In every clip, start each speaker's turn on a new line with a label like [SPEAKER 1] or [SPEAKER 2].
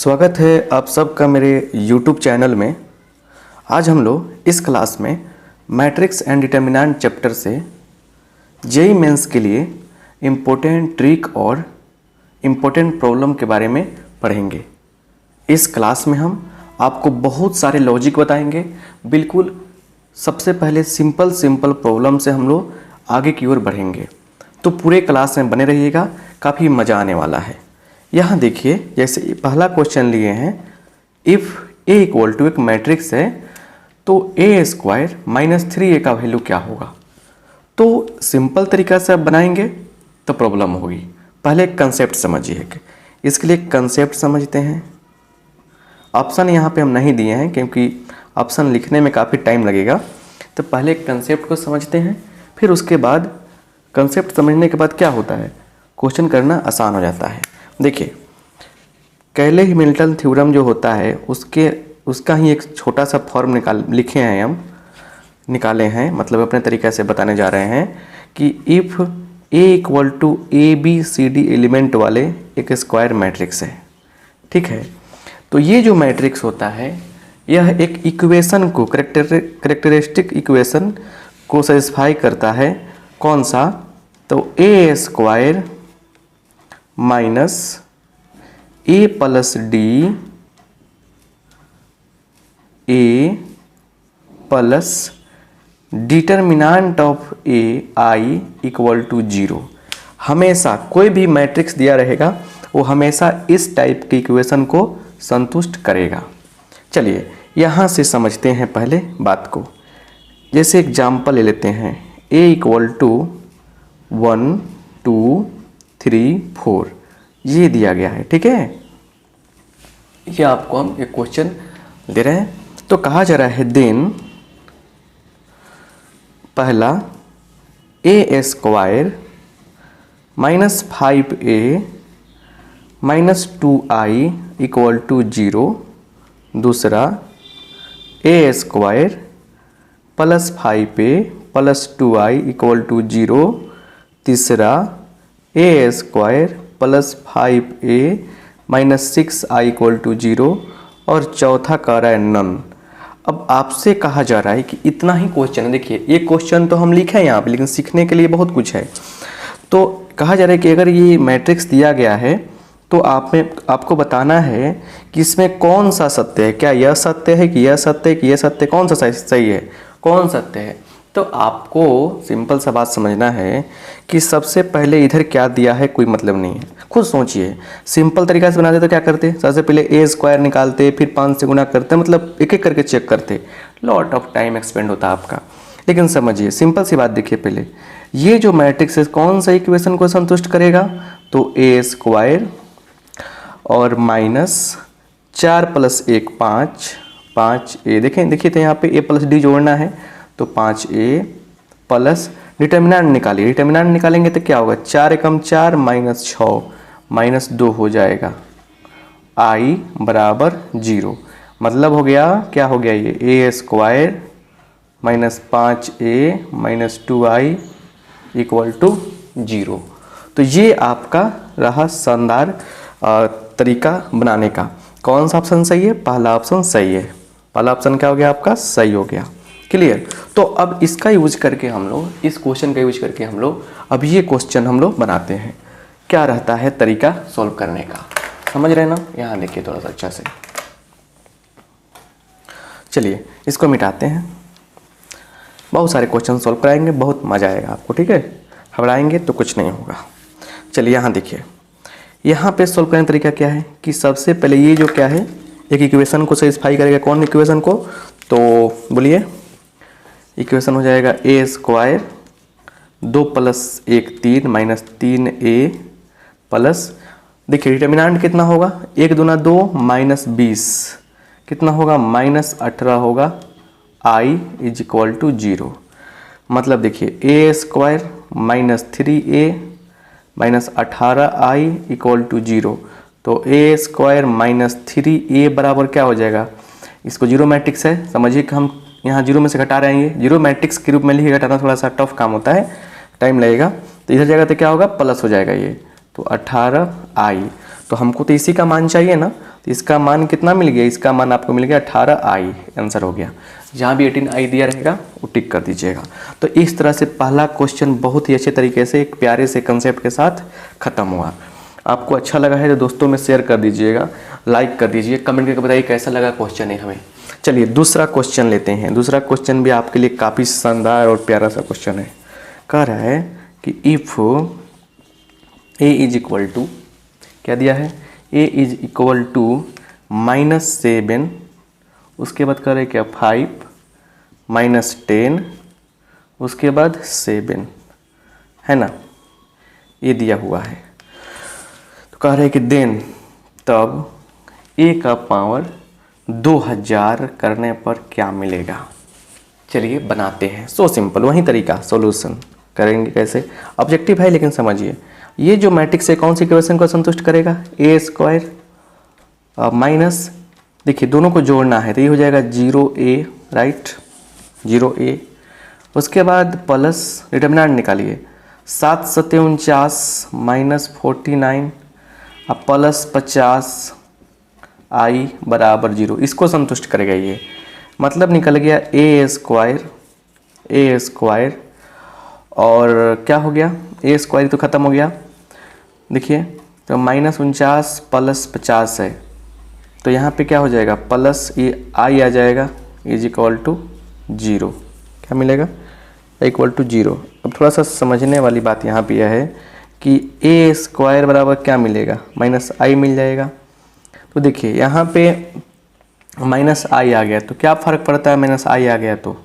[SPEAKER 1] स्वागत है आप सबका मेरे YouTube चैनल में। आज हम लोग इस क्लास में मैट्रिक्स एंड डिटर्मिनेंट चैप्टर से जेईई मेंस के लिए इम्पोर्टेंट ट्रिक और इम्पोर्टेंट प्रॉब्लम के बारे में पढ़ेंगे। इस क्लास में हम आपको बहुत सारे लॉजिक बताएंगे। बिल्कुल सबसे पहले सिंपल प्रॉब्लम से हम लोग आगे की ओर बढ़ेंगे, तो पूरे क्लास में बने रहिएगा, काफ़ी मज़ा आने वाला है। यहाँ देखिए, जैसे पहला क्वेश्चन लिए हैं, इफ़ ए इक्वल टू एक मैट्रिक्स है तो ए स्क्वायर माइनस 3a का वैल्यू क्या होगा। तो सिंपल तरीका से आप बनाएंगे तो प्रॉब्लम होगी। पहले कंसेप्ट समझिए, इसके लिए कंसेप्ट समझते हैं। ऑप्शन यहाँ पे हम नहीं दिए हैं क्योंकि ऑप्शन लिखने में काफ़ी टाइम लगेगा, तो पहले कंसेप्ट को समझते हैं, फिर उसके बाद कंसेप्ट समझने के बाद क्या होता है, क्वेश्चन करना आसान हो जाता है। देखिए, कैले हैमिल्टन थ्योरम जो होता है उसका ही एक छोटा सा फॉर्म निकाले हैं, मतलब अपने तरीके से बताने जा रहे हैं कि if A equal to A B C D element वाले एक स्क्वायर मैट्रिक्स है, ठीक है। तो ये जो मैट्रिक्स होता है यह एक इक्वेशन को करेक्टरिस्टिक इक्वेशन को सेटिस्फाई करता है। कौन सा? तो A square minus A plus D A plus determinant of A I equal to 0। हमेशा कोई भी मैट्रिक्स दिया रहेगा वो हमेशा इस टाइप की इक्वेशन को संतुष्ट करेगा। चलिए यहाँ से समझते हैं पहले बात को। जैसे एग्जाम्पल ले लेते हैं, ए इक्वल टू 1 2 3 4 ये दिया गया है, ठीक है। ये आपको हम एक क्वेश्चन दे रहे हैं, तो कहा जा रहा है देन पहला A square minus 5a minus 2i equal to 0। दूसरा A square plus 5a plus 2i equal to 0। तीसरा A square plus 5a minus 6i equal to 0। और चौथा कह रहा है नन। अब आपसे कहा जा रहा है कि इतना ही क्वेश्चन है। देखिए, ये क्वेश्चन तो हम लिखे हैं यहाँ पे, लेकिन सीखने के लिए बहुत कुछ है। तो कहा जा रहा है कि अगर ये मैट्रिक्स दिया गया है तो आपको बताना है कि इसमें कौन सा सत्य है। क्या यह सत्य है कि यह सत्य है कि यह सत्य, कौन सा सही है, कौन सत्य है। तो आपको सिंपल सा बात समझना है कि सबसे पहले इधर क्या दिया है कोई मतलब नहीं है। खुद सोचिए, सिंपल तरीका से बनाते तो क्या करते, सबसे पहले ए स्क्वायर निकालते, फिर 5 से गुना करते, मतलब एक एक करके चेक करते, लॉट ऑफ टाइम एक्सपेंड होता आपका। लेकिन समझिए, सिंपल सी बात देखिए, पहले ये जो मैट्रिक्स है कौन सा इक्वेशन को संतुष्ट करेगा, तो ए स्क्वायर और माइनस 4 प्लस 1 5a। देखिए तो यहाँ पे ए प्लस डी जोड़ना है, तो 5a प्लस डिटर्मिनेंट निकालिए। डिटर्मिनेंट निकालेंगे तो क्या होगा, 4 एकम 4 माइनस 6 माइनस 2 हो जाएगा, i बराबर 0। मतलब हो गया, क्या हो गया, ये A square minus 5a minus 2i equal to 0। तो ये आपका रहा शानदार तरीका बनाने का। कौन सा ऑप्शन सही है? पहला ऑप्शन सही है। पहला ऑप्शन क्या हो गया आपका, सही हो गया। क्लियर। तो अब इसका यूज करके हम लोग, इस क्वेश्चन का यूज करके हम लोग अब ये क्वेश्चन हम लोग बनाते हैं। क्या रहता है तरीका सॉल्व करने का, समझ रहे ना। यहाँ देखिए थोड़ा सा अच्छा से, चलिए इसको मिटाते हैं। बहुत सारे क्वेश्चन सॉल्व कराएंगे, बहुत मजा आएगा आपको, ठीक है। घबराएंगे तो कुछ नहीं होगा। चलिए यहाँ देखिए, यहाँ पे सॉल्व करने का तरीका क्या है कि सबसे पहले ये जो क्या है, एक इक्वेशन को सेटिस्फाई करेगा। कौन इक्वेशन को, तो बोलिए, इक्वेशन हो जाएगा A square 2 plus 1 3 minus 3a plus, देखिए डिटर्मिनेंट कितना होगा, 1 दूना 2 माइनस 20 कितना होगा, माइनस 18 होगा, i इज इक्वल टू 0। मतलब देखिए A square minus 3a minus 18i equal to 0। तो ए स्क्वायर माइनस 3a बराबर क्या हो जाएगा, इसको जीरो मैट्रिक्स है, समझिए कि हम यहाँ जीरो में से घटा रहे हैं। ये जीरो मैट्रिक्स के रूप में लिखे, घटाना थोड़ा सा टफ काम होता है, टाइम लगेगा। तो इधर जाएगा तो क्या होगा, प्लस हो जाएगा ये, तो 18i। तो हमको तो इसी का मान चाहिए ना, तो इसका मान कितना मिल गया, इसका मान आपको मिल गया 18i, आंसर हो गया। जहाँ भी 18i दिया रहेगा वो टिक कर दीजिएगा। तो इस तरह से पहला क्वेश्चन बहुत ही अच्छे तरीके से एक प्यारे से कंसेप्ट के साथ खत्म हुआ। आपको अच्छा लगा है तो दोस्तों में शेयर कर दीजिएगा, लाइक कर दीजिए, कमेंट करके बताइए कैसा लगा क्वेश्चन है हमें। चलिए दूसरा क्वेश्चन लेते हैं। दूसरा क्वेश्चन भी आपके लिए काफ़ी शानदार और प्यारा सा क्वेश्चन है। कह रहा है कि if a is equal to, क्या दिया है, a इज इक्वल टू -7, उसके बाद कह रहे क्या 5 -10, उसके बाद 7, है ना, ये दिया हुआ है। तो कह रहे कि देन तब a का पावर 2000 करने पर क्या मिलेगा। चलिए बनाते हैं, सो सिंपल, वही तरीका, सॉल्यूशन करेंगे कैसे, ऑब्जेक्टिव है लेकिन समझिए। ये जो मैट्रिक्स है कौन सी इक्वेशन को संतुष्ट करेगा, ए स्क्वायर माइनस, देखिए दोनों को जोड़ना है तो ये हो जाएगा 0a, राइट, 0a, उसके बाद प्लस डिटरमिनेंट निकालिए, 7 × 49 -49 अब प्लस 50 i बराबर 0, इसको संतुष्ट करेगा ये। मतलब निकल गया a स्क्वायर और क्या हो गया, a स्क्वायर तो ख़त्म हो गया। देखिए तो -49 प्लस 50 है, तो यहाँ पे क्या हो जाएगा, प्लस ये i आ जाएगा, इज इक्वल टू 0, क्या मिलेगा, इक्वल टू 0। अब थोड़ा सा समझने वाली बात यहाँ पे यह है कि a स्क्वायर बराबर क्या मिलेगा, -i मिल जाएगा। तो देखिए यहाँ पे -i आ गया तो क्या फ़र्क पड़ता है, -i आ गया तो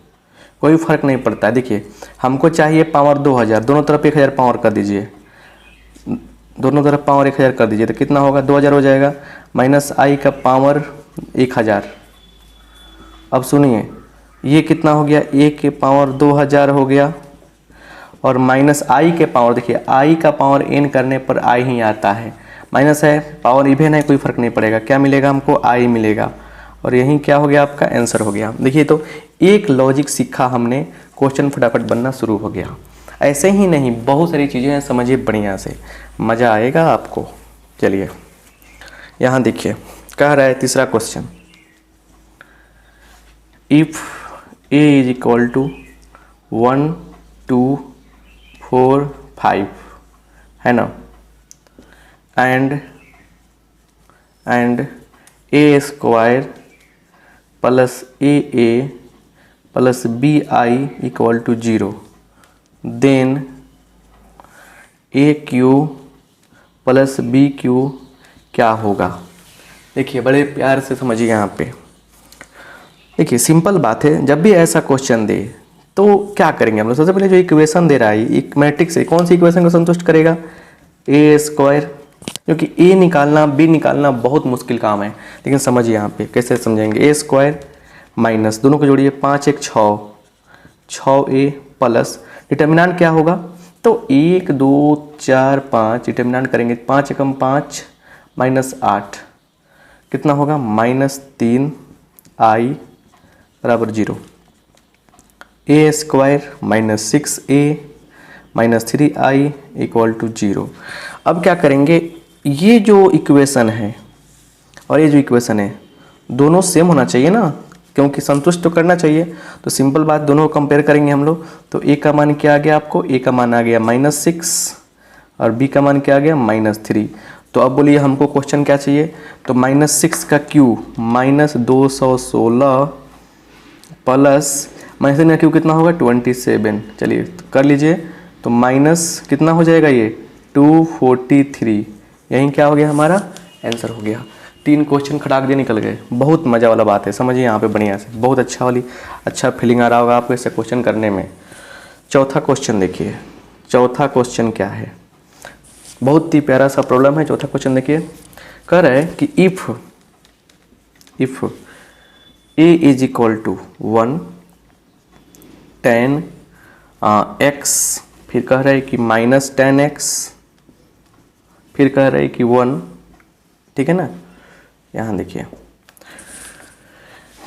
[SPEAKER 1] कोई फ़र्क नहीं पड़ता है। देखिए हमको चाहिए पावर 2000, दोनों तरफ 1000 पावर कर दीजिए, दोनों तरफ पावर 1000 कर दीजिए तो कितना होगा, 2000 हो जाएगा, -i का पावर 1000। अब सुनिए ये कितना हो गया, a के पावर 2000 हो गया और -i के पावर, देखिए i का पावर n करने पर i ही आता है, माइनस है पावर इवेन है कोई फ़र्क नहीं पड़ेगा, क्या मिलेगा हमको, i मिलेगा, और यही क्या हो गया आपका आंसर हो गया। देखिए तो एक लॉजिक सीखा हमने, क्वेश्चन फटाफट बनना शुरू हो गया। ऐसे ही नहीं बहुत सारी चीज़ें हैं, समझिए बढ़िया से, मज़ा आएगा आपको। चलिए यहाँ देखिए कह रहा है तीसरा question, if a is equal to 1 2 4 5, है ना, and a square plus a plus bi equal to 0, then aq plus bq क्या होगा। देखिए बड़े प्यार से समझिए यहाँ पे, देखिए सिंपल बात है, जब भी ऐसा क्वेश्चन दे तो क्या करेंगे हम लोग, सबसे पहले जो इक्वेशन दे रहा है एक मैट्रिक्स है, कौन सी इक्वेशन को संतुष्ट करेगा, a स्क्वायर, क्योंकि a निकालना b निकालना बहुत मुश्किल काम है, लेकिन समझिए यहाँ पे कैसे समझेंगे, a स्क्वायर माइनस, दोनों को जोड़िए 5 1 6, 6a प्लस डिटर्मिनेंट क्या होगा, तो 1 2 4 5 डिटर्मिनेंट करेंगे, 5 एकम 5 -8 कितना होगा, -3i बराबर 0, a square minus 6a minus 3i equal to 0। अब क्या करेंगे, ये जो इक्वेशन है और ये जो इक्वेशन है दोनों सेम होना चाहिए ना, क्योंकि संतुष्ट तो करना चाहिए। तो सिंपल बात, दोनों को कंपेयर करेंगे हम लोग, तो a का मान क्या आ गया आपको, a का मान आ गया -6 और b का मान क्या आ गया, -3। तो अब बोलिए हमको क्वेश्चन क्या चाहिए, तो -6 का क्यूब -216 प्लस -3 का क्यूब कितना होगा, 27। चलिए कर लीजिए, तो माइनस कितना हो जाएगा ये 243, यही क्या हो गया हमारा आंसर हो गया। 3 क्वेश्चन खटाक दिए निकल गए, बहुत मज़ा वाला बात है, समझिए यहाँ पे बढ़िया से, बहुत अच्छा फीलिंग आ रहा होगा आपको ऐसे क्वेश्चन करने में। चौथा क्वेश्चन देखिए, चौथा क्वेश्चन क्या है, बहुत ही प्यारा सा प्रॉब्लम है। चौथा क्वेश्चन देखिए, कह रहा है कि if a is equal to 1 10 x, फिर कह रहा है कि -10x, फिर कह रहा है कि 1, ठीक है ना। यहाँ देखिए,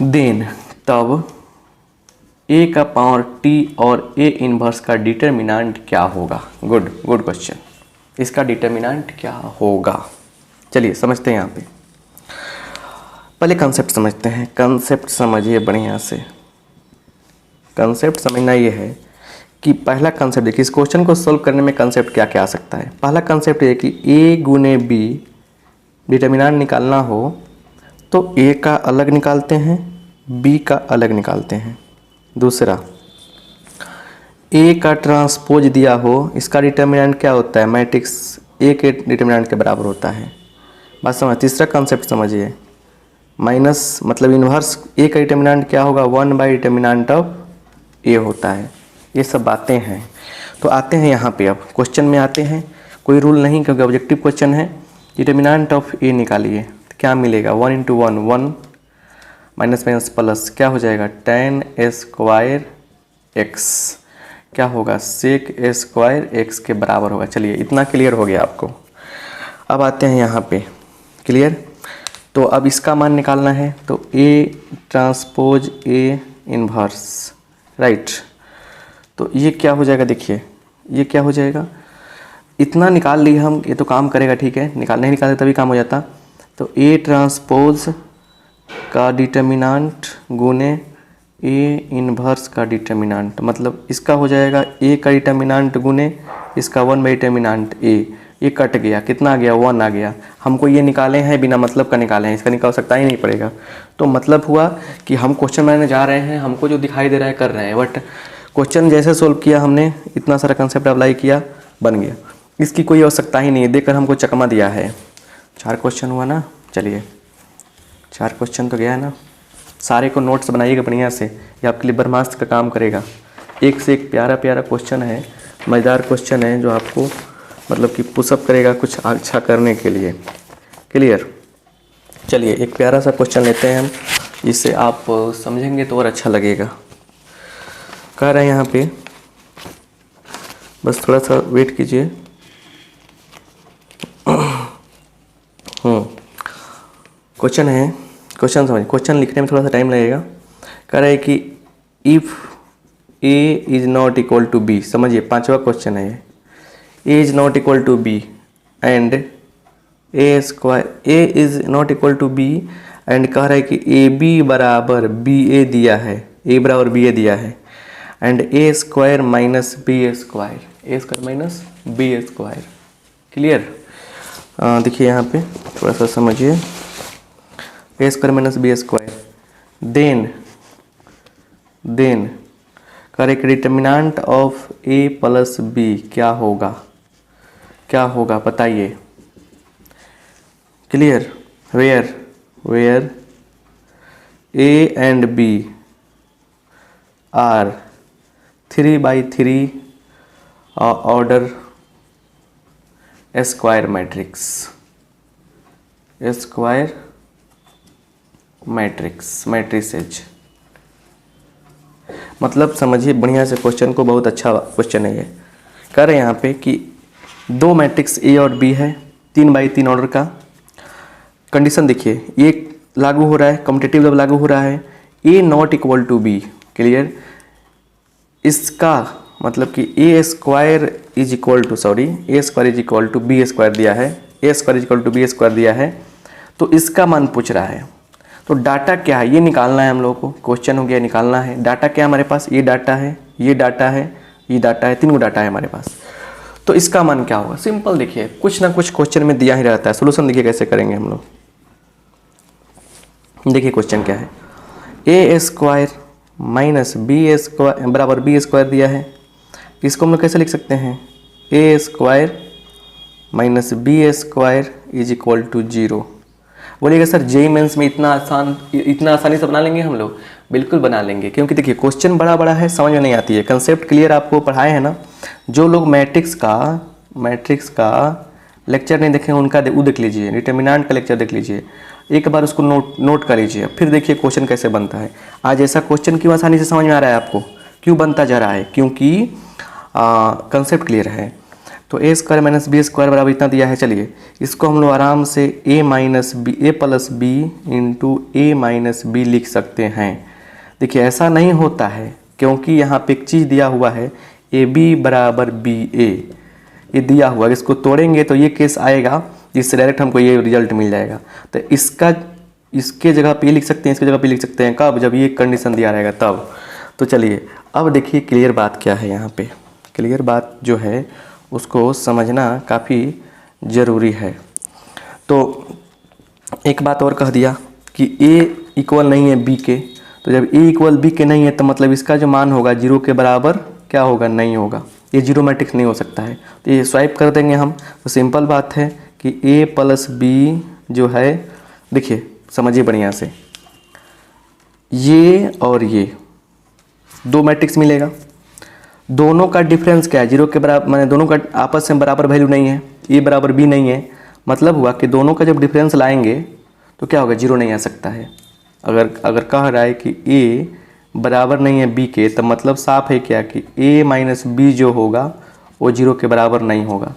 [SPEAKER 1] देन तब a का पावर t और a इनवर्स का डिटर्मिनेंट क्या होगा। गुड क्वेश्चन, इसका डिटर्मिनेंट क्या होगा, चलिए समझते हैं यहाँ पे। पहले कंसेप्ट समझते हैं। कंसेप्ट समझिए बढ़िया से। कंसेप्ट समझना ये है कि पहला कंसेप्ट देखिए, इस क्वेश्चन को सोल्व करने में कंसेप्ट क्या क्या आ सकता है। पहला कंसेप्ट ये कि ए गुने बी डिटर्मिनेंट निकालना हो तो ए का अलग निकालते हैं, बी का अलग निकालते हैं। दूसरा, ए का ट्रांसपोज दिया हो, इसका डिटर्मिनेंट क्या होता है, मैट्रिक्स ए के डिटर्मिनेंट के बराबर होता है। बात समझ। तीसरा कंसेप्ट समझिए, माइनस मतलब इन्वर्स ए का डिटर्मिनेंट क्या होगा, 1 / डिटर्मिनेंट ऑफ ए होता है। ये सब बातें हैं। तो आते हैं यहाँ पे, अब क्वेश्चन में आते हैं। कोई रूल नहीं क्योंकि ऑब्जेक्टिव क्वेश्चन है। डिटर्मिनेंट ऑफ ए निकालिए, क्या मिलेगा, 1 × 1 1 माइनस माइनस प्लस क्या हो जाएगा, tan स्क्वायर x क्या होगा, sec स्क्वायर x के बराबर होगा। चलिए इतना क्लियर हो गया आपको। अब आते हैं यहाँ पे, क्लियर। तो अब इसका मान निकालना है, तो A transpose A inverse, right. तो ये क्या हो जाएगा, देखिए ये क्या हो जाएगा, इतना निकाल लिए हम, ये तो काम करेगा, ठीक है। नहीं निकालते तभी काम हो जाता। तो A ट्रांसपोज का डिटर्मिनेंट गुने A इन्वर्स का डिटर्मिनेंट, मतलब इसका हो जाएगा A का डिटर्मिनेंट गुने इसका 1 / डिटर्मिनेंट A। ये कट गया, कितना आ गया, 1 आ गया। हमको ये निकाले हैं, बिना मतलब का निकाले हैं, इसका निकाल सकता ही नहीं पड़ेगा। तो मतलब हुआ कि हम क्वेश्चन बनाने जा रहे हैं, हमको जो दिखाई दे रहा है कर रहे हैं, बट क्वेश्चन जैसे सोल्व किया हमने, इतना सारा कंसेप्ट अप्लाई किया, बन गया। इसकी कोई आवश्यकता ही नहीं है, देखकर हमको चकमा दिया है। 4 क्वेश्चन हुआ ना, चलिए 4 क्वेश्चन तो गया है ना। सारे को नोट्स बनाइएगा बढ़िया से, ये आपके लिए ब्रह्मास्त्र का काम करेगा। एक से एक प्यारा प्यारा क्वेश्चन है, मज़ेदार क्वेश्चन है, जो आपको मतलब कि पुशअप करेगा कुछ अच्छा करने के लिए। क्लियर। चलिए एक प्यारा सा क्वेश्चन लेते हैं हम, जिससे आप समझेंगे तो और अच्छा लगेगा। कह रहे हैं यहाँ पे, बस थोड़ा सा वेट कीजिए। क्वेश्चन है, क्वेश्चन समझ, क्वेश्चन लिखने में थोड़ा सा टाइम लगेगा। कह रहे हैं कि if A is not equal to B, समझिए 5वां क्वेश्चन है ये। A is not equal to B and A square, A is not equal to B and कह रहा है कि ए बी बराबर बी ए दिया है, ए बराबर बी ए दिया है, and A square minus B square, A square minus B square. Clear. देखिए यहाँ पे थोड़ा सा समझिए, A square minus B square, then correct determinant of A plus B क्या होगा, क्या होगा बताइए। Clear. Where A and B are 3/3 order square matrix, square matrices. मतलब समझिए बढ़िया से क्वेश्चन को, बहुत अच्छा क्वेश्चन है ये। कह रहे हैं यहाँ पे कि 2 मैट्रिक्स ए और बी है, 3/3 ऑर्डर का। कंडीशन देखिए, ये लागू हो रहा है, कम्पिटिटिव जब लागू हो रहा है, A not equal to B. Clear. इसका मतलब कि A square is equal to, sorry, A square is equal to B square दिया है, A square is equal to B square दिया है, तो इसका मान पूछ रहा है। तो डाटा क्या है ये निकालना है हम लोग को। क्वेश्चन हो गया, निकालना है। डाटा क्या है हमारे पास, ये डाटा है, ये डाटा है, ये डाटा है, 3 डाटा है हमारे पास। तो इसका मान क्या होगा, सिंपल देखिए, कुछ ना कुछ क्वेश्चन में दिया ही रहता है। सोल्यूशन देखिए कैसे करेंगे हम लोग। देखिए क्वेश्चन क्या है, A square minus B square बराबर बी स्क्वायर दिया है। इसको हम लोग कैसे लिख सकते हैं, A square minus B square is equal to 0। बोलिएगा सर जेईई मेंस में इतना आसानी से बना लेंगे हम लोग? बिल्कुल बना लेंगे, क्योंकि देखिए क्वेश्चन बड़ा बड़ा है, समझ में नहीं आती है। कंसेप्ट क्लियर आपको पढ़ाए हैं ना। जो लोग मैट्रिक्स का लेक्चर नहीं देखें उनका वो देख लीजिए, डिटर्मिनेंट का लेक्चर देख लीजिए, एक बार उसको नोट कर लीजिए, फिर देखिए क्वेश्चन कैसे बनता है। आज ऐसा क्वेश्चन क्यों आसानी से समझ में आ रहा है आपको, क्यों बनता जा रहा है, क्योंकि कंसेप्ट क्लियर है। तो A square minus B square बराबर इतना दिया है। चलिए इसको हम लोग आराम से ए प्लस बी इंटू ए माइनस बी लिख सकते हैं। देखिए ऐसा नहीं होता है, क्योंकि यहाँ पे एक चीज़ दिया हुआ है, ए बी बराबर बी ए, ये दिया हुआ है। इसको तोड़ेंगे तो ये केस आएगा, जिससे डायरेक्ट हमको ये रिजल्ट मिल जाएगा। तो इसका इसके जगह पे लिख सकते हैं, इसके जगह पे लिख सकते हैं। कब? जब ये कंडीशन दिया रहेगा तब। तो चलिए अब देखिए क्लियर बात क्या है यहाँ पे। क्लियर बात जो है उसको समझना काफ़ी ज़रूरी है। तो एक बात और कह दिया कि a इक्वल नहीं है b के, तो जब a इक्वल b के नहीं है तो मतलब इसका जो मान होगा 0 के बराबर क्या होगा? नहीं होगा। ये जीरो मैट्रिक्स नहीं हो सकता है। तो ये स्वाइप कर देंगे हम। तो सिंपल बात है कि a प्लस बी जो है, देखिए समझिए बढ़िया से, ये और ये दो मैट्रिक्स मिलेगा। दोनों का डिफरेंस क्या है? 0 के बराबर, माने दोनों का आपस में बराबर वैल्यू नहीं है, a बराबर b नहीं है। मतलब हुआ कि दोनों का जब डिफरेंस लाएंगे तो क्या होगा? 0 नहीं आ सकता है। अगर कह रहा है कि a बराबर नहीं है b के, तब मतलब साफ है क्या कि a माइनस बी जो होगा वो 0 के बराबर नहीं होगा।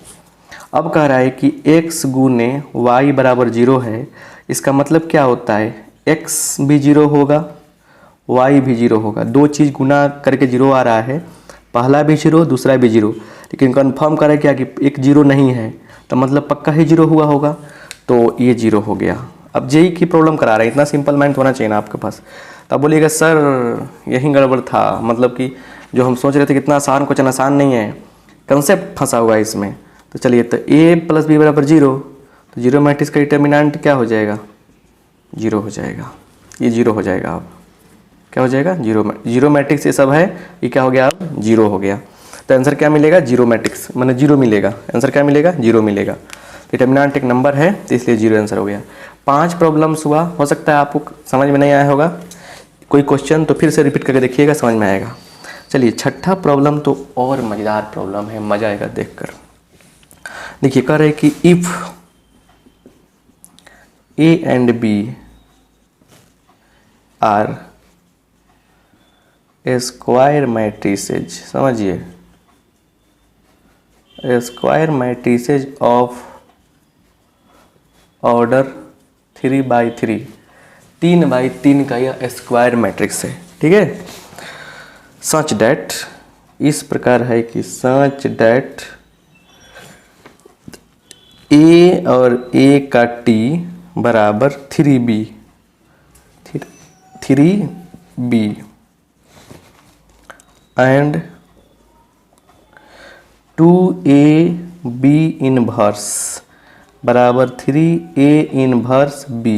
[SPEAKER 1] अब कह रहा है कि x गुने y बराबर 0 है। इसका मतलब क्या होता है? x भी 0 होगा, y भी 0 होगा। दो चीज़ गुना करके 0 आ रहा है, पहला भी 0 दूसरा भी 0। लेकिन कंफर्म करे क्या कि एक 0 नहीं है, तो मतलब पक्का ही 0 हुआ होगा। तो ये 0 हो गया। अब जेई की प्रॉब्लम करा रहे हैं, इतना सिंपल माइंड होना चाहिए ना आपके पास। तब बोलिएगा सर यही गड़बड़ था, मतलब कि जो हम सोच रहे थे कितना आसान, कुछ आसान नहीं है, कंसेप्ट फंसा हुआ है इसमें। तो चलिए, तो a प्लस बी बराबर 0, तो जीरो मैट्रिक्स का डिटर्मिनेंट क्या हो जाएगा? 0 हो जाएगा। ये 0 हो जाएगा। अब क्या हो जाएगा? जीरो मैट्रिक्स ये सब है, ये क्या हो गया? अब 0 हो गया। तो आंसर क्या मिलेगा? जीरो मैट्रिक्स, माने 0 मिलेगा। आंसर क्या मिलेगा? 0 मिलेगा। डिटर्मिनेंट एक नंबर है तो इसलिए 0 आंसर हो गया। 5 प्रॉब्लम्स हुआ, हो सकता है आपको समझ में नहीं आया होगा। कोई क्वेश्चन तो फिर से रिपीट करके देखिएगा, समझ में आएगा। चलिए छठा प्रॉब्लम तो और मज़ेदार प्रॉब्लम है, मज़ा आएगा देखकर। देखिए कह रहे कि if a and b are square matrices, समझिए स्क्वायर मैट्रिसेज ऑफ ऑर्डर 3×3, 3×3 का यह स्क्वायर मैट्रिक्स है, ठीक है। सच डैट, इस प्रकार है कि सच डैट a और a का t बराबर 3b, 3b and 2ab inverse बराबर 3a इनवर्स b,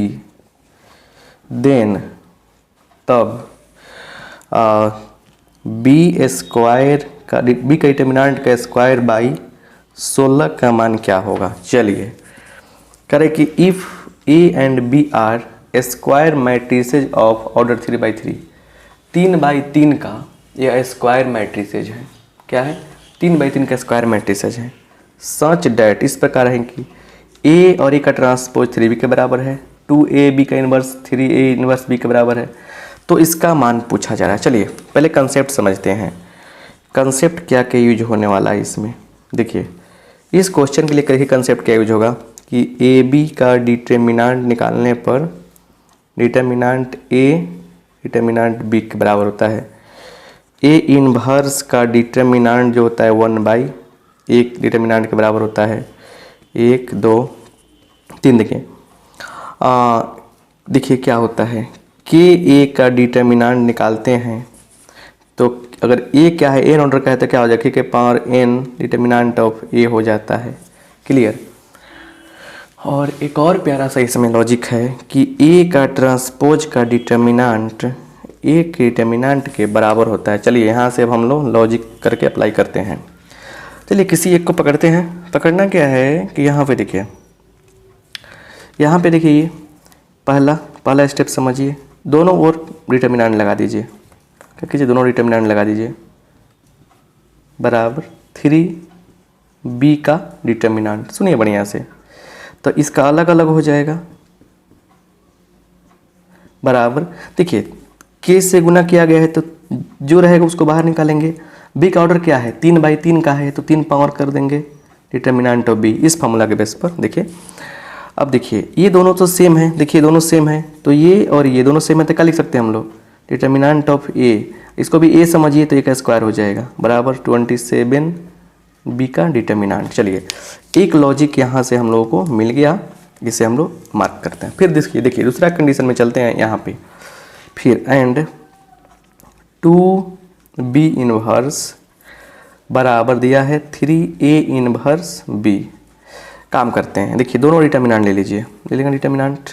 [SPEAKER 1] देन तब b स्क्वायर का, b का डिटर्मिनेंट का स्क्वायर बाई 16 का मान क्या होगा। चलिए करें कि if a and b are square matrices of order 3×3, 3×3 का यह स्क्वायर मैट्रिसेज है। क्या है? 3×3 का स्क्वायर मैट्रिसेज है। सच डैट, इस प्रकार है कि a और a का ट्रांसपोज 3b के बराबर है, 2ab का इन्वर्स 3a इन्वर्स b के बराबर है। तो इसका मान पूछा जा रहा है। चलिए पहले कंसेप्ट समझते हैं, कंसेप्ट क्या क्या यूज होने वाला है इसमें। देखिए इस क्वेश्चन के लिए करिए कंसेप्ट क्या यूज होगा कि ए बी का डिटर्मिनेंट निकालने पर डिटर्मिनेंट ए डिटर्मिनेंट बी के बराबर होता है। ए इनवर्स का डिटर्मिनेंट जो होता है 1/, एक डिटर्मिनेंट के बराबर होता है 1 2 3। देखिए क्या होता है कि ए का डिटर्मिनेंट निकालते हैं तो अगर ए क्या है, एन ऑर्डर का है तो क्या हो जाएगा कि पावर एन डिटर्मिनेंट ऑफ ए हो जाता है। क्लियर। और एक और प्यारा सा इसमें लॉजिक है कि ए का ट्रांसपोज का डिटर्मिनेंट ए के डिटर्मिनेंट के बराबर होता है। चलिए यहाँ से अब हम लोग लॉजिक करके अप्लाई करते हैं। चलिए किसी एक को पकड़ते हैं। पकड़ना क्या है कि यहाँ पे देखिए, यहाँ पे देखिए ये पहला स्टेप समझिए, दोनों ओर डिटर्मिनेंट लगा दीजिए। क्या कीजिए? दोनों डिटर्मिनेंट लगा दीजिए बराबर 3b का डिटर्मिनेंट। सुनिए बढ़िया से, तो इसका अलग अलग हो जाएगा बराबर, देखिए k से गुना किया गया है तो जो रहेगा उसको बाहर निकालेंगे। b का ऑर्डर क्या है? 3/3 का है तो 3 पावर कर देंगे डिटर्मिनेंट ऑफ b, इस फॉर्मूला के बेस पर। देखिए अब देखिए ये दोनों तो सेम है, देखिए दोनों सेम है तो ये और ये दोनों सेम है तो क्या लिख सकते हैं हम लोग? डिटर्मिनेंट ऑफ a, इसको भी a समझिए तो a का स्क्वायर हो जाएगा बराबर 27b का डिटर्मिनेंट। चलिए एक लॉजिक यहाँ से हम लोगों को मिल गया, इसे हम लोग मार्क करते हैं। फिर देखिए दूसरा कंडीशन में चलते हैं यहाँ पे। फिर एंड 2b इनवर्स बराबर दिया है 3a इनवर्स b। काम करते हैं, देखिए दोनों डिटर्मिनेंट ले लीजिए, ले लेंगे डिटर्मिनेंट।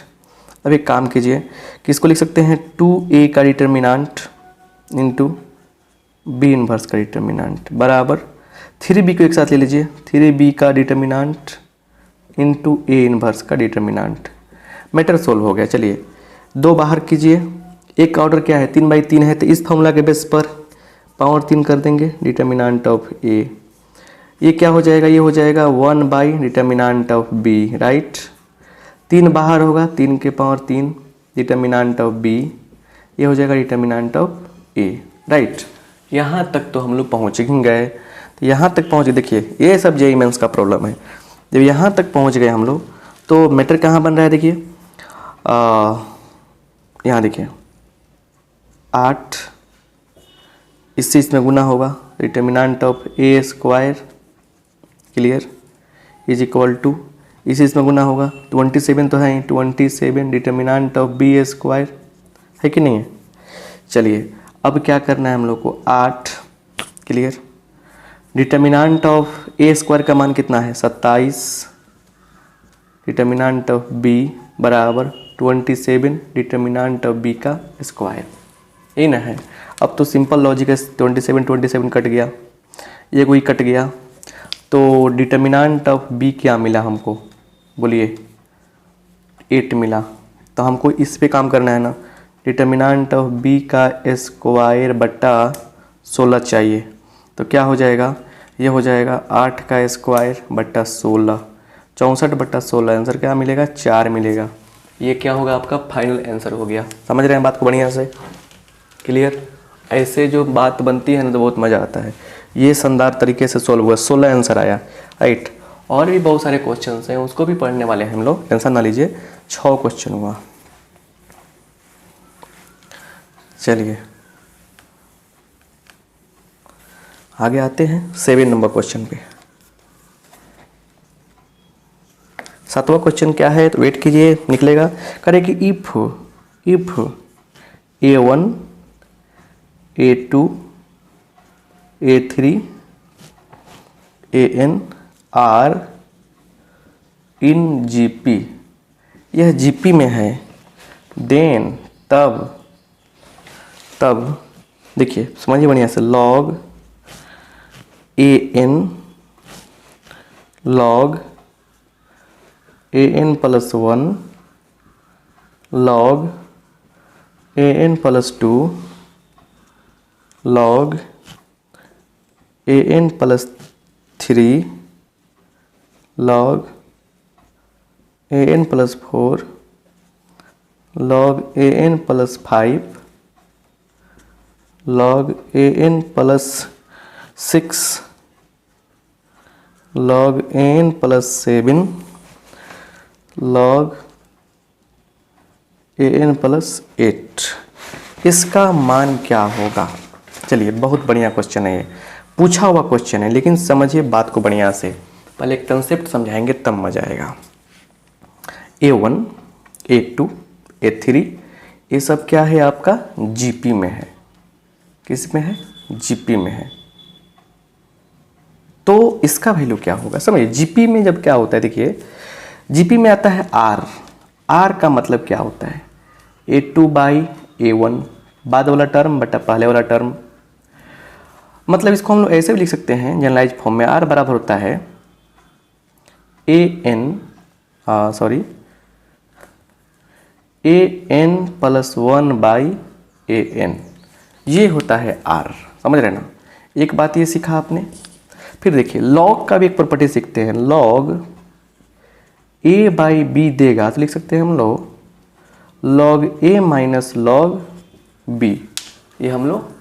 [SPEAKER 1] अब एक काम कीजिए कि इसको लिख सकते हैं 2a का डिटर्मिनेंट इंटू b इनवर्स का डिटर्मिनेंट बराबर 3b को एक साथ ले लीजिए, 3b का डिटर्मिनेंट इंटू a इनवर्स का डिटर्मिनेंट। मैटर सोल्व हो गया। चलिए दो बाहर कीजिए, एक का ऑर्डर क्या है 3/3 है, तो इस फॉर्मूला के बेस पर पावर 3 कर देंगे डिटर्मिनेंट ऑफ a। ये क्या हो जाएगा, ये हो जाएगा 1 by determinant of b, right. 3 बाहर होगा, 3 के पावर 3 डिटर्मिनेंट ऑफ b, ये हो जाएगा डिटर्मिनेंट ऑफ a, राइट। यहाँ तक तो हम लोग पहुँच ही गए। तो यहाँ तक पहुँच गए, देखिए ये सब जेईई मेंस का प्रॉब्लम है। जब यहाँ तक पहुँच गए हम लोग तो मैटर कहाँ बन रहा है, देखिए यहाँ देखिए 8 इससे इसमें गुना होगा, determinant of a square clear is equal to, इसी इसमें गुना होगा 27 तो है, 27 डिटर्मिनेंट ऑफ b स्क्वायर है कि नहीं है। चलिए अब क्या करना है हम लोग को, 8 clear determinant of a square का मान कितना है 27, डिटर्मिनेंट ऑफ b बराबर 27 डिटर्मिनेंट ऑफ b का स्क्वायर, ये ना है। अब तो सिंपल लॉजिक है, 27 कट गया, ये कोई कट गया, तो डिटर्मिनेंट ऑफ b क्या मिला हमको, बोलिए 8 मिला। तो हमको इस पे काम करना है ना, डिटर्मिनेंट ऑफ b का स्क्वायर बट्टा 16 चाहिए। तो क्या हो जाएगा, ये हो जाएगा 8 का स्क्वायर बट्टा 16, 64 बट्टा 16, आंसर क्या मिलेगा 4 मिलेगा। ये क्या होगा आपका फाइनल आंसर हो गया। समझ रहे हैं बात को बढ़िया से, क्लियर। ऐसे जो बात बनती है ना तो बहुत मज़ा आता है। ये शानदार तरीके से सॉल्व हुआ, 16 आंसर आया, राइट। और भी बहुत सारे क्वेश्चंस हैं, उसको भी पढ़ने वाले हैं हम लोग, टेंशन ना लीजिए। 6 क्वेश्चन हुआ। चलिए आगे आते हैं 7 नंबर क्वेश्चन पे। 7वां क्वेश्चन क्या है, तो वेट कीजिए निकलेगा। करे कि if a1 a2 a3 an are in GP, यह GP में है, देन तब देखिए समझिए बढ़िया से, log an plus 1 log an plus 2 log an plus 3 log an plus 4 log an plus 5 log an plus 6 log an plus 7 log an plus 8, इसका मान क्या होगा। चलिए बहुत बढ़िया क्वेश्चन है, ये पूछा हुआ क्वेश्चन है, लेकिन समझिए बात को बढ़िया से। पहले एक कंसेप्ट समझाएंगे तब मजा आएगा। a1 a2 a3 ये सब क्या है आपका GP में है। किस में है, GP में है। तो इसका वैल्यू क्या होगा, समझिए। GP में जब क्या होता है, देखिए GP में आता है R का मतलब क्या होता है, a2 बाई a1 बाद वाला टर्म बटा पहले वाला टर्म। मतलब इसको हम लोग ऐसे भी लिख सकते हैं जनरलाइज फॉर्म में, R बराबर होता है an प्लस 1 बाई an, ये होता है R। समझ रहे ना, एक बात ये सीखा आपने। फिर देखिए log का भी एक प्रॉपर्टी सीखते हैं, log a बाई b देगा तो लिख सकते हैं हम लोग log a minus log b, ये हम लोग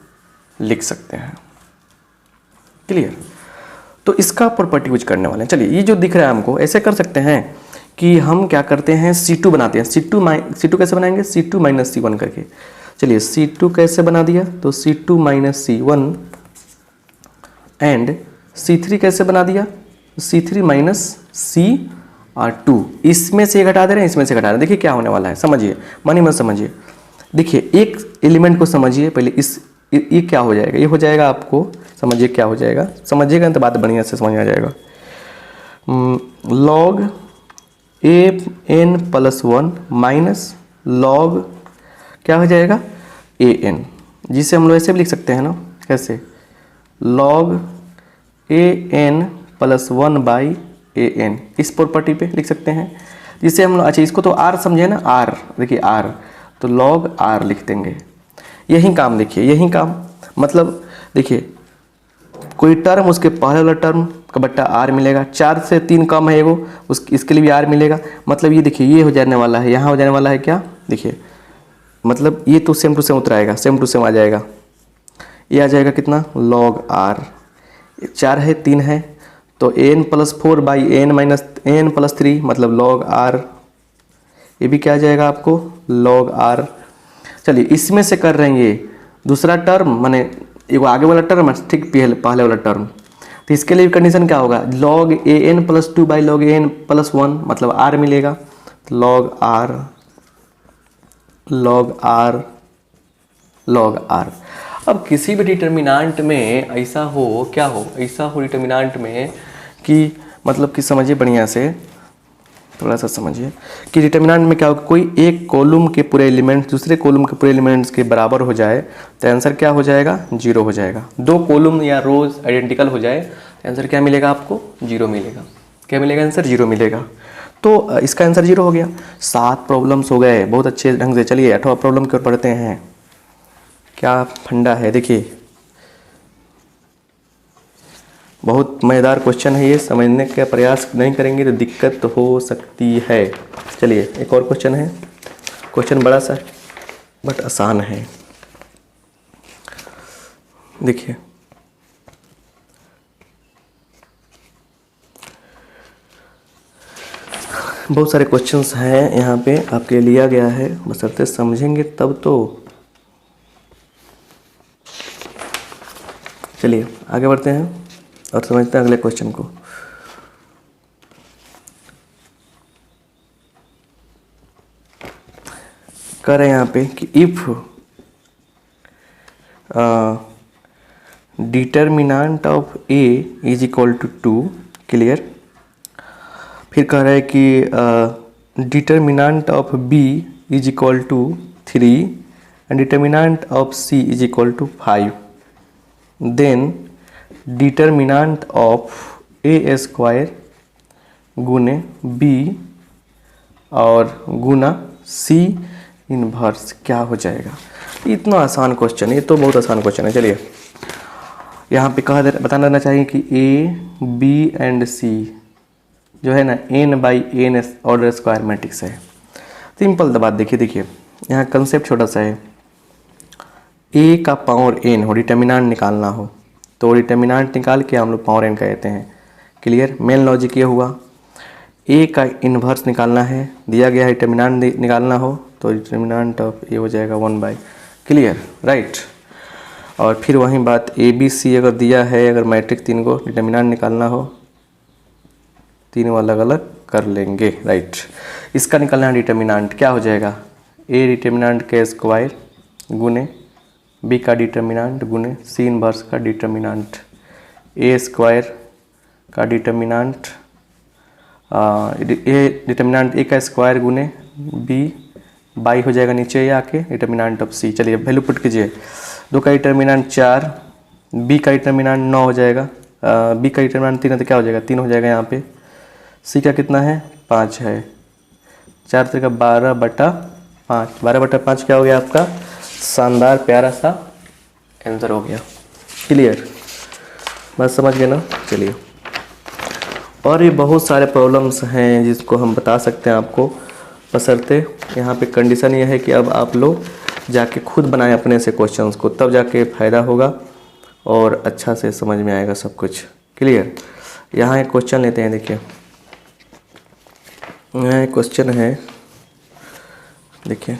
[SPEAKER 1] लिख सकते हैं, क्लियर। तो इसका प्रॉपर्टी यूज करने वाले हैं। चलिए ये जो दिख रहा है हमको, ऐसे कर सकते हैं कि हम क्या करते हैं C2 बनाते हैं। C2 कैसे बनाएंगे, C2 माइनस C1 करके। चलिए C2 कैसे बना दिया, तो C2 minus C1 and C3 कैसे बना दिया, C3 माइनस C और 2, इसमें से घटा दे रहे हैं, इसमें से घटा रहे हैं। देखिए क्या होने वाला है, समझिए, मन ही मन समझिए। देखिए एक एलिमेंट को समझिए पहले, इस ये क्या हो जाएगा, ये हो जाएगा आपको, समझिए क्या हो जाएगा, समझिएगा तो बात बढ़िया से समझ में आ जाएगा। Log a n plus 1 minus log क्या हो जाएगा ए एन, जिसे हम लोग ऐसे भी लिख सकते हैं ना, कैसे, log a n plus 1 by a n, इस प्रॉपर्टी पे लिख सकते हैं, जिसे हम लोग, अच्छा इसको तो आर समझे ना, आर, देखिए आर, तो लॉग आर लिख देंगे। यही काम देखिए, यही काम, मतलब देखिए कोई टर्म, उसके पहले वाला टर्म का बट्टा आर मिलेगा, 4 से 3 कम है वो, उस इसके लिए भी आर मिलेगा। मतलब ये देखिए ये हो जाने वाला है, यहाँ हो जाने वाला है क्या, देखिए मतलब ये तो सेम टू सेम उतराएगा, सेम टू सेम आ जाएगा। ये आ जाएगा कितना, लॉग आर, 4 है 3 है, तो n plus 4 by n minus n plus 3, मतलब लॉग आर। ये भी क्या आ जाएगा आपको, लॉग आर। चलिए इसमें से कर रहे हैं ये दूसरा टर्म, माने ये आगे वाला टर्म है, ठीक पहले वाला टर्म, तो इसके लिए कंडीशन क्या होगा, log a n plus 2 by log a n plus 1, मतलब आर मिलेगा, log r, log r, log r. अब किसी भी डिटर्मिनांट में ऐसा हो, क्या हो, ऐसा हो डिटर्मिनांट में कि मतलब कि समझिए बढ़िया से, थोड़ा सा समझिए कि डिटर्मिनेंट में क्या होगा, कोई एक कॉलम के पूरे एलिमेंट्स दूसरे कॉलम के पूरे एलिमेंट्स के बराबर हो जाए तो आंसर क्या हो जाएगा, 0 हो जाएगा। 2 कॉलम या रोज आइडेंटिकल हो जाए तो आंसर क्या मिलेगा आपको, 0 मिलेगा। क्या मिलेगा आंसर, 0 मिलेगा। तो इसका आंसर 0 हो गया। 7 प्रॉब्लम्स हो गए बहुत अच्छे ढंग से। चलिए 8वां प्रॉब्लम की ओर पढ़ते हैं। क्या फंडा है, देखिए बहुत मज़ेदार क्वेश्चन है ये, समझने का प्रयास नहीं करेंगे तो दिक्कत हो सकती है। चलिए एक और क्वेश्चन है, क्वेश्चन बड़ा सा बट आसान है। देखिए बहुत सारे क्वेश्चंस हैं यहाँ पे आपके लिया गया है, बशर्ते समझेंगे तब तो। चलिए आगे बढ़ते हैं और समझते हैं अगले क्वेश्चन को। कह रहे हैं यहाँ पे कि if determinant of a is equal to 2, clear. फिर कह रहा है कि determinant of b is equal to 3 and determinant of c is equal to 5, then determinant of a square गुने बी और गुना सी इनवर्स क्या हो जाएगा। इतना आसान क्वेश्चन, ये तो बहुत आसान क्वेश्चन है। चलिए यहाँ पे कहा बताना देना चाहिए कि ए बी एंड सी जो है ना n by n order square matrix है। सिंपल बात देखिए यहाँ कंसेप्ट छोटा सा है। ए का पावर एन हो, डिटर्मिनेंट निकालना हो तो डिटर्मिनेंट निकाल के हम लोग पावर एन कहते हैं, क्लियर। मेन लॉजिक ये हुआ। ए का इन्वर्स निकालना है, दिया गया है डिटर्मिनेंट निकालना हो तो डिटर्मिनेंट ऑफ ए हो जाएगा 1 बाई, क्लियर, राइट। और फिर वही बात ए बी सी अगर दिया है, अगर मैट्रिक्स 3 को डिटर्मिनेंट निकालना हो, तीनों अलग अलग कर लेंगे, राइट। इसका निकालना है डिटर्मिनेंट, क्या हो जाएगा, ए डिटर्मिनेंट के स्क्वायर गुने बी का डिटर्मिनेंट गुने सी इनवर्स का डिटर्मिनेंट, ए स्क्वायर का डिटर्मिनेंट ए डिटर्मिनेंट ए का स्क्वायर गुने बी बाई हो जाएगा नीचे ये आके डिटर्मिनेंट ऑफ सी। चलिए वैल्यू पुट कीजिए, 2 का डिटर्मिनेंट 4, बी का डिटर्मिनेंट 9 हो जाएगा, बी का डिटर्मिनेंट 3 है तो क्या हो जाएगा 3 हो जाएगा यहाँ पे। सी का कितना है 5 है, 4 3 का 12/5, 12/5 क्या हो गया आपका, शानदार प्यारा सा आंसर हो गया, क्लियर, बस समझ गए ना। चलिए और ये बहुत सारे प्रॉब्लम्स हैं जिसको हम बता सकते हैं आपको, बशर्ते यहाँ पे कंडीशन ये है कि अब आप लोग जाके खुद बनाएं अपने से क्वेश्चंस को, तब जाके फ़ायदा होगा और अच्छा से समझ में आएगा सब कुछ, क्लियर। यहाँ एक क्वेश्चन लेते हैं, देखिए यहाँ एक क्वेश्चन है, देखिए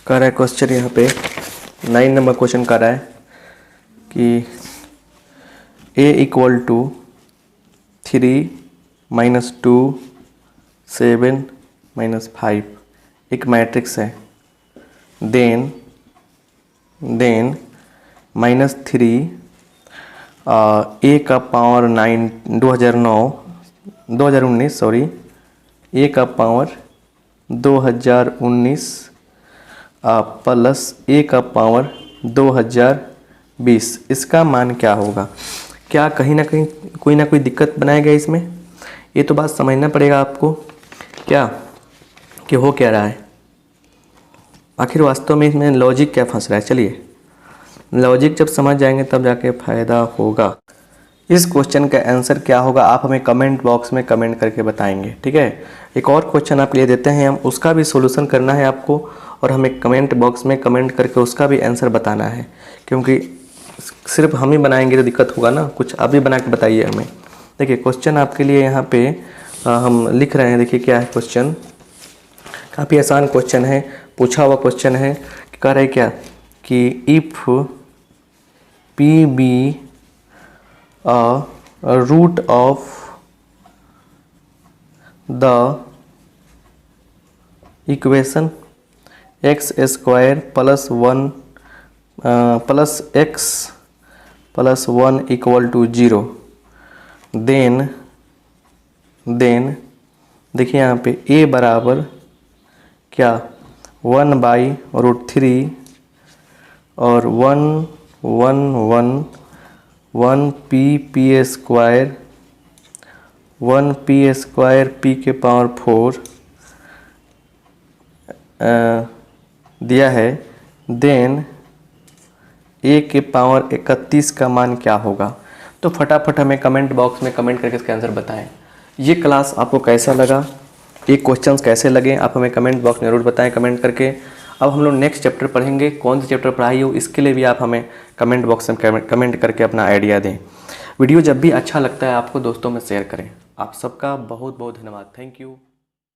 [SPEAKER 1] कह रहा है क्वेश्चन यहाँ पे 9 नंबर क्वेश्चन कर रहा है कि a equal to 3 minus 2 7 minus 5 एक मैट्रिक्स है। देन माइनस 3 a का पावर 2019 सॉरी a का पावर 2019 प्लस a का पावर 2020 इसका मान क्या होगा। क्या कहीं ना कहीं कोई ना कोई दिक्कत बनाएगा इसमें, ये तो बात समझना पड़ेगा आपको क्या कि हो क्या रहा है, आखिर वास्तव में इसमें लॉजिक क्या फंस रहा है। चलिए लॉजिक जब समझ जाएंगे तब जाके फ़ायदा होगा। इस क्वेश्चन का आंसर क्या होगा आप हमें कमेंट बॉक्स में कमेंट करके बताएंगे, ठीक है। एक और क्वेश्चन आप ले देते हैं हम, उसका भी सॉल्यूशन करना है आपको और हमें कमेंट बॉक्स में कमेंट करके उसका भी आंसर बताना है, क्योंकि सिर्फ हम ही बनाएंगे तो दिक्कत होगा ना, कुछ आप भी बना के बताइए हमें। देखिए क्वेश्चन आपके लिए यहाँ पे हम लिख रहे हैं। देखिए क्या है क्वेश्चन, काफ़ी आसान क्वेश्चन है, पूछा हुआ क्वेश्चन है। कह रहे क्या कि if p b root of the equation x square plus 1 plus x plus 1 equal to 0, देन देखिए यहाँ पे a बराबर क्या 1/√3 और 1 p square 1 p square p के पावर 4 दिया है। देन a के पावर 31 का मान क्या होगा। तो फटाफट हमें कमेंट बॉक्स में कमेंट करके इसका आंसर बताएं। ये क्लास आपको कैसा लगा, ये क्वेश्चंस कैसे लगे, आप हमें कमेंट बॉक्स में ज़रूर बताएं कमेंट करके। अब हम लोग नेक्स्ट चैप्टर पढ़ेंगे, कौन सा चैप्टर पढ़ाई हो इसके लिए भी आप हमें कमेंट बॉक्स में कमेंट करके अपना आइडिया दें। वीडियो जब भी अच्छा लगता है आपको दोस्तों में शेयर करें। आप सबका बहुत बहुत धन्यवाद। Thank you.